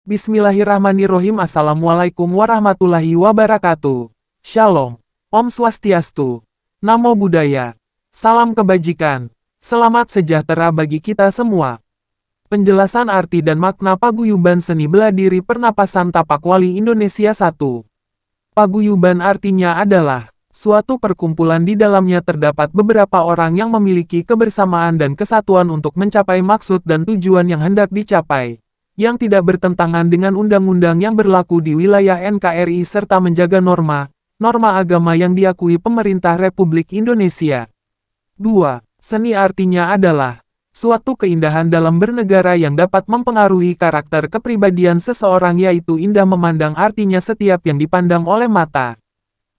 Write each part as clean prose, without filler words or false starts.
Bismillahirrahmanirrahim. Assalamualaikum warahmatullahi wabarakatuh. Shalom. Om Swastiastu. Namo Buddhaya. Salam kebajikan. Selamat sejahtera bagi kita semua. Penjelasan arti dan makna paguyuban seni bela diri pernapasan tapak wali Indonesia 1. Paguyuban artinya adalah suatu perkumpulan di dalamnya terdapat beberapa orang yang memiliki kebersamaan dan kesatuan untuk mencapai maksud dan tujuan yang hendak dicapai, yang tidak bertentangan dengan undang-undang yang berlaku di wilayah NKRI serta menjaga norma agama yang diakui pemerintah Republik Indonesia. 2. Seni artinya adalah suatu keindahan dalam bernegara yang dapat mempengaruhi karakter kepribadian seseorang, yaitu indah memandang, artinya setiap yang dipandang oleh mata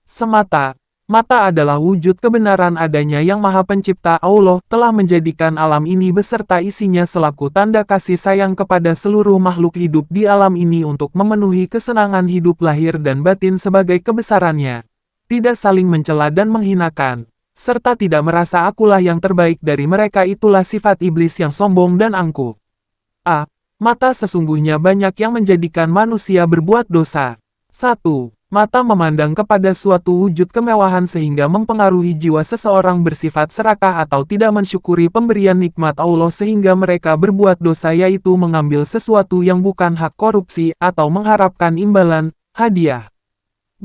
semata. Mata adalah wujud kebenaran adanya yang Maha Pencipta. Allah telah menjadikan alam ini beserta isinya selaku tanda kasih sayang kepada seluruh makhluk hidup di alam ini untuk memenuhi kesenangan hidup lahir dan batin sebagai kebesarannya. Tidak saling mencela dan menghinakan, serta tidak merasa akulah yang terbaik dari mereka. Itulah sifat iblis yang sombong dan angkuh. Mata sesungguhnya banyak yang menjadikan manusia berbuat dosa. 1. Mata memandang kepada suatu wujud kemewahan sehingga mempengaruhi jiwa seseorang bersifat serakah atau tidak mensyukuri pemberian nikmat Allah sehingga mereka berbuat dosa, yaitu mengambil sesuatu yang bukan hak, korupsi, atau mengharapkan imbalan, hadiah.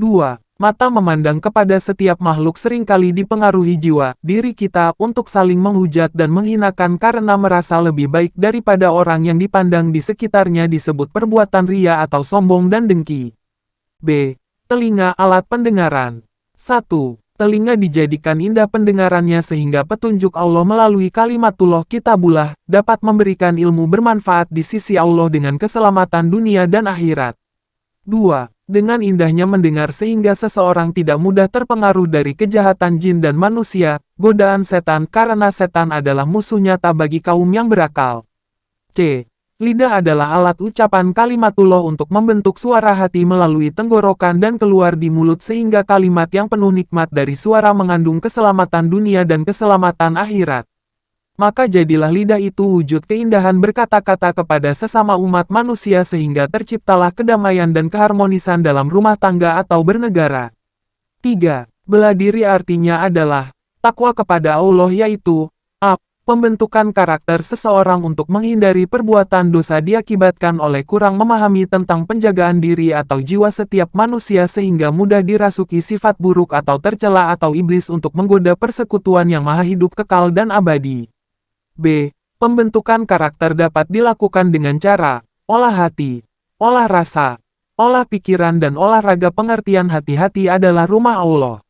2. Mata memandang kepada setiap makhluk seringkali dipengaruhi jiwa, diri kita, untuk saling menghujat dan menghinakan karena merasa lebih baik daripada orang yang dipandang di sekitarnya, disebut perbuatan ria atau sombong dan dengki. B. Telinga, alat pendengaran. 1. Telinga dijadikan indah pendengarannya sehingga petunjuk Allah melalui kalimatullah kitabullah dapat memberikan ilmu bermanfaat di sisi Allah dengan keselamatan dunia dan akhirat. 2. Dengan indahnya mendengar sehingga seseorang tidak mudah terpengaruh dari kejahatan jin dan manusia, godaan setan, karena setan adalah musuh nyata bagi kaum yang berakal. C. Lidah adalah alat ucapan kalimatullah untuk membentuk suara hati melalui tenggorokan dan keluar di mulut sehingga kalimat yang penuh nikmat dari suara mengandung keselamatan dunia dan keselamatan akhirat. Maka jadilah lidah itu wujud keindahan berkata-kata kepada sesama umat manusia sehingga terciptalah kedamaian dan keharmonisan dalam rumah tangga atau bernegara. 3. Bela diri artinya adalah takwa kepada Allah, yaitu pembentukan karakter seseorang untuk menghindari perbuatan dosa diakibatkan oleh kurang memahami tentang penjagaan diri atau jiwa setiap manusia sehingga mudah dirasuki sifat buruk atau tercela atau iblis untuk menggoda persekutuan yang maha hidup kekal dan abadi. B. Pembentukan karakter dapat dilakukan dengan cara olah hati, olah rasa, olah pikiran dan olahraga. Pengertian hati-hati adalah rumah Allah.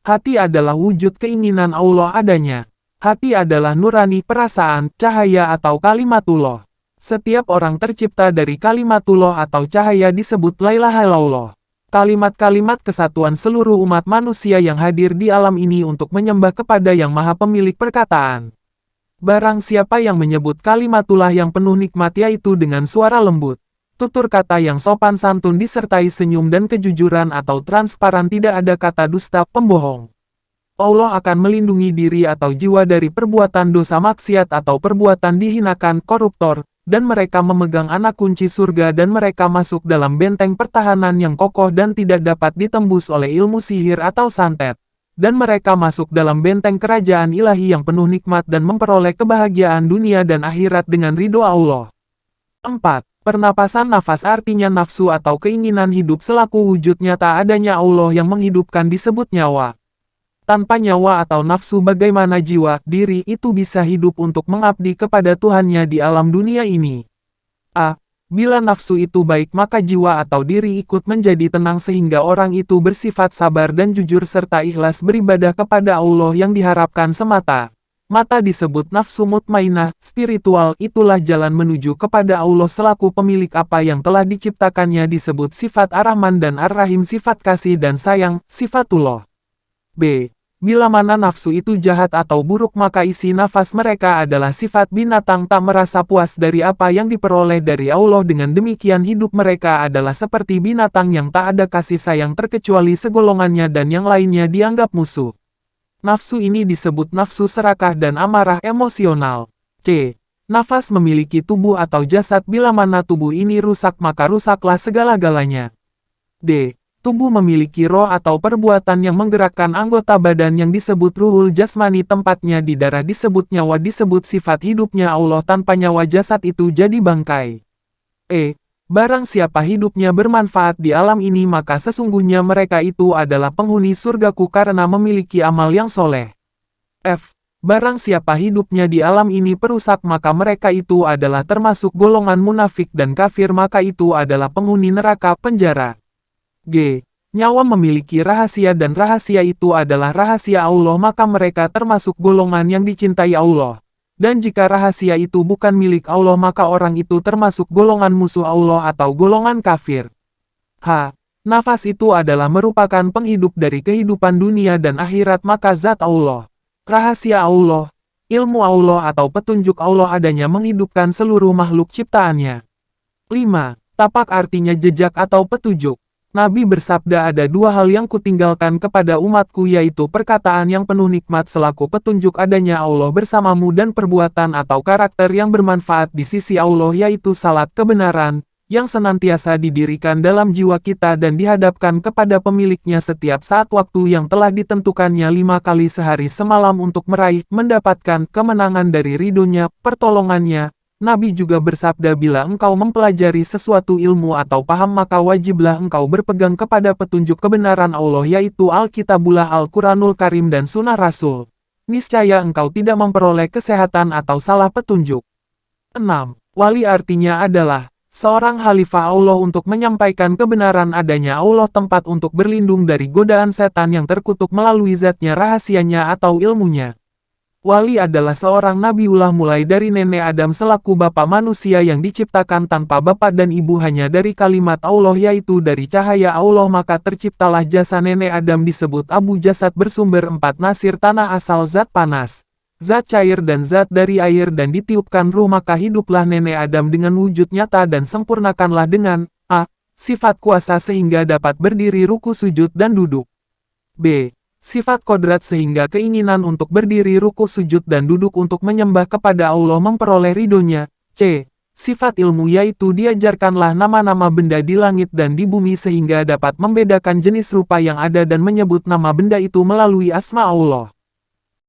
Hati adalah wujud keinginan Allah adanya. Hati adalah nurani, perasaan, cahaya atau kalimatullah. Setiap orang tercipta dari kalimatullah atau cahaya disebut la ilaha illallah. Kalimat-kalimat kesatuan seluruh umat manusia yang hadir di alam ini untuk menyembah kepada yang maha pemilik perkataan. Barang siapa yang menyebut kalimatullah yang penuh nikmat, yaitu dengan suara lembut, tutur kata yang sopan santun disertai senyum dan kejujuran atau transparan, tidak ada kata dusta, pembohong, Allah akan melindungi diri atau jiwa dari perbuatan dosa maksiat atau perbuatan dihinakan, koruptor, dan mereka memegang anak kunci surga dan mereka masuk dalam benteng pertahanan yang kokoh dan tidak dapat ditembus oleh ilmu sihir atau santet. Dan mereka masuk dalam benteng kerajaan ilahi yang penuh nikmat dan memperoleh kebahagiaan dunia dan akhirat dengan ridho Allah. 4. Pernapasan nafas artinya nafsu atau keinginan hidup selaku wujud nyata adanya Allah yang menghidupkan, disebut nyawa. Tanpa nyawa atau nafsu bagaimana jiwa, diri itu bisa hidup untuk mengabdi kepada Tuhannya di alam dunia ini? Bila nafsu itu baik maka jiwa atau diri ikut menjadi tenang sehingga orang itu bersifat sabar dan jujur serta ikhlas beribadah kepada Allah yang diharapkan semata. Mata disebut nafsu mutmainah, spiritual, itulah jalan menuju kepada Allah selaku pemilik apa yang telah diciptakannya, disebut sifat Ar-Rahman dan Ar-Rahim, sifat kasih dan sayang, sifatullah. B. Bila mana nafsu itu jahat atau buruk maka isi nafas mereka adalah sifat binatang, tak merasa puas dari apa yang diperoleh dari Allah. Dengan demikian hidup mereka adalah seperti binatang yang tak ada kasih sayang terkecuali segolongannya dan yang lainnya dianggap musuh. Nafsu ini disebut nafsu serakah dan amarah emosional. C. Nafas memiliki tubuh atau jasad. Bila mana tubuh ini rusak maka rusaklah segala-galanya. D. Tubuh memiliki roh atau perbuatan yang menggerakkan anggota badan yang disebut ruhul jasmani. Tempatnya di darah disebut nyawa. Disebut sifat hidupnya Allah. Tanpa nyawa jasad itu jadi bangkai. E. Barang siapa hidupnya bermanfaat di alam ini maka sesungguhnya mereka itu adalah penghuni surgaku karena memiliki amal yang soleh. F. Barang siapa hidupnya di alam ini perusak maka mereka itu adalah termasuk golongan munafik dan kafir maka itu adalah penghuni neraka penjara. G. Nyawa memiliki rahasia dan rahasia itu adalah rahasia Allah maka mereka termasuk golongan yang dicintai Allah. Dan jika rahasia itu bukan milik Allah maka orang itu termasuk golongan musuh Allah atau golongan kafir. H. Nafas itu adalah merupakan penghidup dari kehidupan dunia dan akhirat maka zat Allah, rahasia Allah, ilmu Allah atau petunjuk Allah adanya menghidupkan seluruh makhluk ciptaannya. 5. Tapak artinya jejak atau petunjuk. Nabi bersabda ada dua hal yang kutinggalkan kepada umatku yaitu perkataan yang penuh nikmat selaku petunjuk adanya Allah bersamamu dan perbuatan atau karakter yang bermanfaat di sisi Allah yaitu salat kebenaran, yang senantiasa didirikan dalam jiwa kita dan dihadapkan kepada pemiliknya setiap saat waktu yang telah ditentukannya 5 kali sehari semalam untuk meraih, mendapatkan kemenangan dari ridhonya, pertolongannya. Nabi juga bersabda bila engkau mempelajari sesuatu ilmu atau paham maka wajiblah engkau berpegang kepada petunjuk kebenaran Allah yaitu Alkitabullah Al-Quranul Karim dan Sunnah Rasul. Niscaya engkau tidak memperoleh kesehatan atau salah petunjuk. 6. Wali artinya adalah seorang khalifah Allah untuk menyampaikan kebenaran adanya Allah tempat untuk berlindung dari godaan setan yang terkutuk melalui zatnya rahasianya atau ilmunya. Wali adalah seorang nabiullah mulai dari nenek Adam selaku bapa manusia yang diciptakan tanpa bapak dan ibu hanya dari kalimat Allah yaitu dari cahaya Allah maka terciptalah jasa nenek Adam disebut Abu Jasad bersumber 4 nasir tanah asal zat panas, zat cair dan zat dari air dan ditiupkan ruh maka hiduplah nenek Adam dengan wujud nyata dan sempurnakanlah dengan a. Sifat kuasa sehingga dapat berdiri ruku sujud dan duduk. B. Sifat kodrat sehingga keinginan untuk berdiri ruku sujud dan duduk untuk menyembah kepada Allah memperoleh ridhonya. C. Sifat ilmu yaitu diajarkanlah nama-nama benda di langit dan di bumi sehingga dapat membedakan jenis rupa yang ada dan menyebut nama benda itu melalui asma Allah.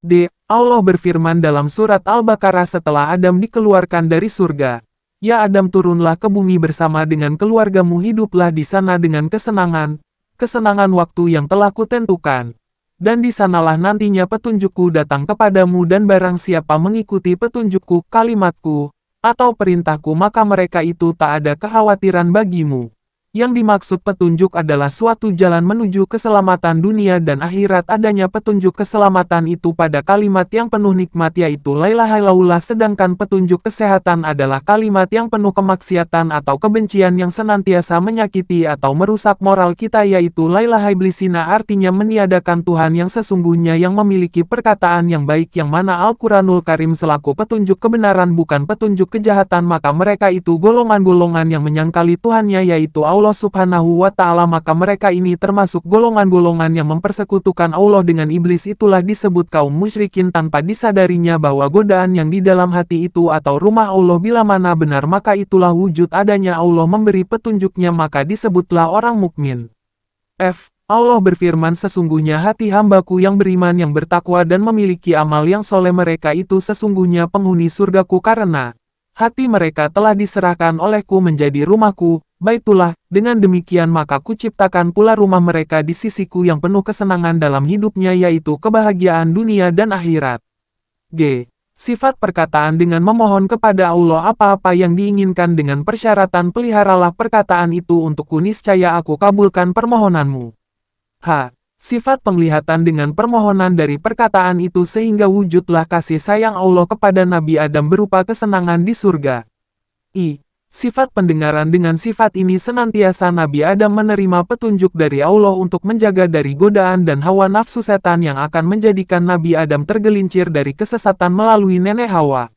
D. Allah berfirman dalam surat Al-Baqarah setelah Adam dikeluarkan dari surga. Ya Adam turunlah ke bumi bersama dengan keluargamu hiduplah di sana dengan kesenangan waktu yang telah kutentukan. Dan di sanalah nantinya petunjukku datang kepadamu dan barang siapa mengikuti petunjukku, kalimatku, atau perintahku maka mereka itu tak ada kekhawatiran bagimu. Yang dimaksud petunjuk adalah suatu jalan menuju keselamatan dunia dan akhirat adanya petunjuk keselamatan itu pada kalimat yang penuh nikmat yaitu la ilaha illallah sedangkan petunjuk kesehatan adalah kalimat yang penuh kemaksiatan atau kebencian yang senantiasa menyakiti atau merusak moral kita yaitu la ilaha iblisina artinya meniadakan Tuhan yang sesungguhnya yang memiliki perkataan yang baik yang mana Al-Quranul Karim selaku petunjuk kebenaran bukan petunjuk kejahatan maka mereka itu golongan-golongan yang menyangkali Tuhannya yaitu Allah Subhanahu wa Ta'ala maka mereka ini termasuk golongan-golongan yang mempersekutukan Allah dengan iblis itulah disebut kaum musyrikin tanpa disadarinya bahwa godaan yang di dalam hati itu atau rumah Allah bila mana benar maka itulah wujud adanya Allah memberi petunjuknya maka disebutlah orang mukmin. F. Allah berfirman sesungguhnya hati hambaku yang beriman yang bertakwa dan memiliki amal yang soleh mereka itu sesungguhnya penghuni surgaku karena hati mereka telah diserahkan olehku menjadi rumahku, Baitullah, dengan demikian maka kuciptakan pula rumah mereka di sisiku yang penuh kesenangan dalam hidupnya yaitu kebahagiaan dunia dan akhirat. G. Sifat perkataan dengan memohon kepada Allah apa-apa yang diinginkan dengan persyaratan peliharalah perkataan itu untukku niscaya aku kabulkan permohonanmu. H. Sifat penglihatan dengan permohonan dari perkataan itu sehingga wujudlah kasih sayang Allah kepada Nabi Adam berupa kesenangan di surga. I. Sifat pendengaran dengan sifat ini senantiasa Nabi Adam menerima petunjuk dari Allah untuk menjaga dari godaan dan hawa nafsu setan yang akan menjadikan Nabi Adam tergelincir dari kesesatan melalui nenek Hawa.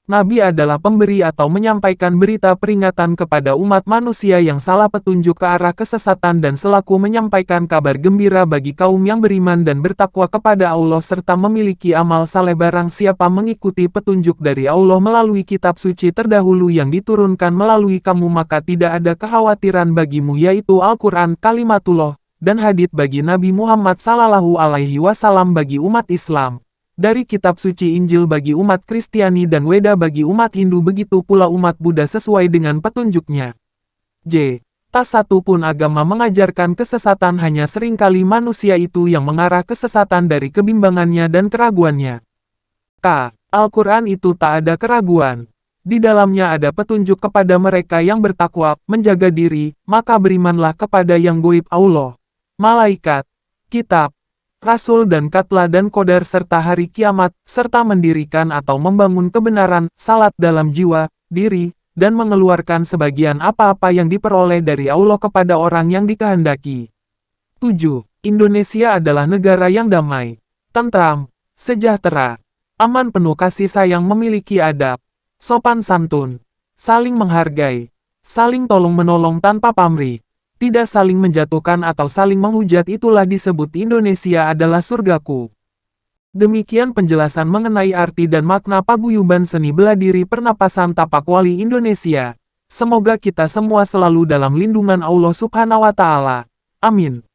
Nabi adalah pemberi atau menyampaikan berita peringatan kepada umat manusia yang salah petunjuk ke arah kesesatan dan selaku menyampaikan kabar gembira bagi kaum yang beriman dan bertakwa kepada Allah serta memiliki amal saleh. Barang siapa mengikuti petunjuk dari Allah melalui kitab suci terdahulu yang diturunkan melalui kamu maka tidak ada kekhawatiran bagimu yaitu Al-Quran kalimatullah dan hadits bagi Nabi Muhammad Sallallahu Alaihi Wasallam bagi umat Islam. Dari kitab suci Injil bagi umat Kristiani dan Weda bagi umat Hindu begitu pula umat Buddha sesuai dengan petunjuknya. J. Tak satu pun agama mengajarkan kesesatan hanya seringkali manusia itu yang mengarah kesesatan dari kebimbangannya dan keraguannya. K. Al-Quran itu tak ada keraguan. Di dalamnya ada petunjuk kepada mereka yang bertakwa, menjaga diri, maka berimanlah kepada yang goib Allah, malaikat, kitab, Rasul dan Katla dan Qadar serta hari kiamat, serta mendirikan atau membangun kebenaran, salat dalam jiwa, diri, dan mengeluarkan sebagian apa-apa yang diperoleh dari Allah kepada orang yang dikehendaki. 7. Indonesia adalah negara yang damai, tentram, sejahtera, aman penuh kasih sayang memiliki adab, sopan santun, saling menghargai, saling tolong-menolong tanpa pamrih. Tidak saling menjatuhkan atau saling menghujat itulah disebut Indonesia adalah surgaku. Demikian penjelasan mengenai arti dan makna paguyuban seni bela diri pernapasan tapak wali Indonesia. Semoga kita semua selalu dalam lindungan Allah Subhanahu wa Ta'ala. Amin.